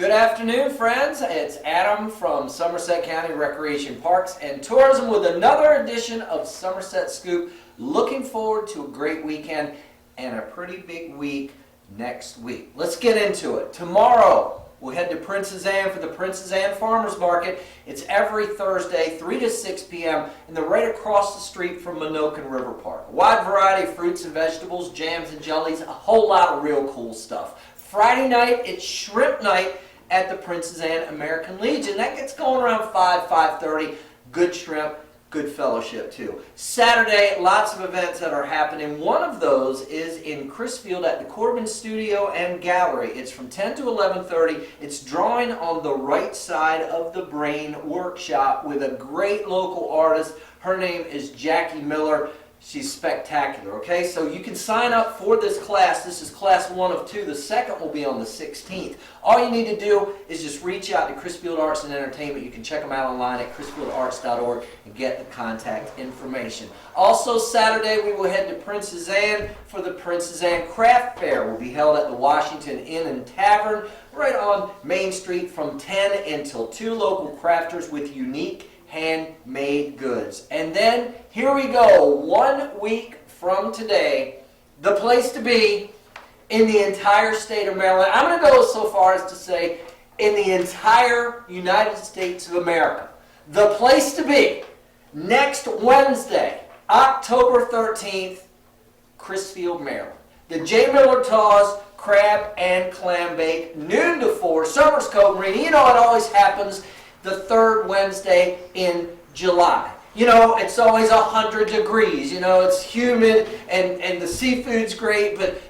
Good afternoon, friends. It's Adam from Somerset County Recreation Parks and Tourism with another edition of Somerset Scoop. Looking forward to a great weekend and a pretty big week next week. Let's get into it. Tomorrow, we'll head to Princess Anne for the Princess Anne Farmers Market. It's every Thursday, 3 to 6 p.m., and they're right across the street from Minokan River Park. A wide variety of fruits and vegetables, jams and jellies, a whole lot of real cool stuff. Friday night, it's shrimp night at the Princess Anne American Legion. That gets going around 5:30. Good shrimp, good fellowship too. Saturday, lots of events that are happening. One of those is in Crisfield at the Corbin Studio and Gallery. It's from 10 to 11:30. It's drawing on the right side of the brain workshop with a great local artist. Her name is Jackie Miller. She's spectacular, okay? So you can sign up for this class. This is class 1 of 2. The second will be on the 16th. All you need to do is just reach out to Crisfield Arts and Entertainment. You can check them out online at crisfieldarts.org and get the contact information. Also, Saturday, we will head to Princess Anne for the Princess Anne Craft Fair. It will be held at the Washington Inn and Tavern right on Main Street from 10 until 2. Local crafters with unique handmade goods. And then, here we go, 1 week from today, the place to be in the entire state of Maryland. I'm going to go so far as to say in the entire United States of America. The place to be, next Wednesday, October 13th, Crisfield, Maryland. The J. Miller Tawes Crab and Clam Bake, noon to 4, Somerset Scoop Marina. You know it always happens the third Wednesday in July. You know, it's always 100 degrees. You know, it's humid and the seafood's great, but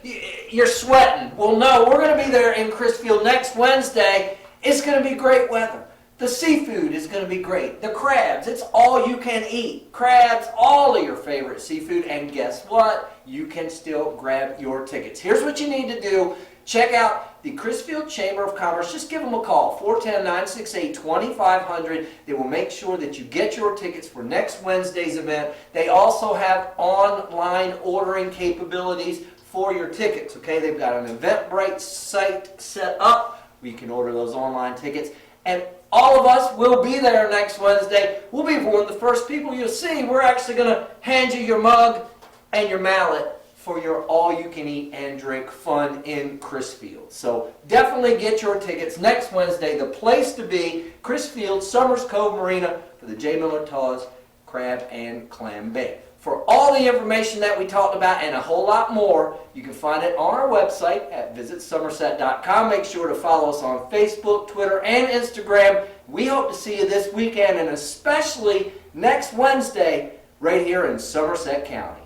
you're sweating. Well, no, we're going to be there in Crisfield next Wednesday. It's going to be great weather. The seafood is going to be great. The crabs, it's all you can eat. Crabs, all of your favorite seafood. And guess what? You can still grab your tickets. Here's what you need to do. Check out the Crisfield Chamber of Commerce. Just give them a call, 410-968-2500. They will make sure that you get your tickets for next Wednesday's event. They also have online ordering capabilities for your tickets. Okay, they've got an Eventbrite site set up where you can order those online tickets. And all of us will be there next Wednesday. We'll be one of the first people you'll see. We're actually going to hand you your mug and your mallet for your all-you-can-eat and drink fun in Crisfield. So definitely get your tickets next Wednesday. The place to be, Crisfield, Somerset Scoop Marina for the J. Miller Tawes Crab and Clam Bake. For all the information that we talked about and a whole lot more, you can find it on our website at visitsomerset.com. Make sure to follow us on Facebook, Twitter, and Instagram. We hope to see you this weekend and especially next Wednesday right here in Somerset County.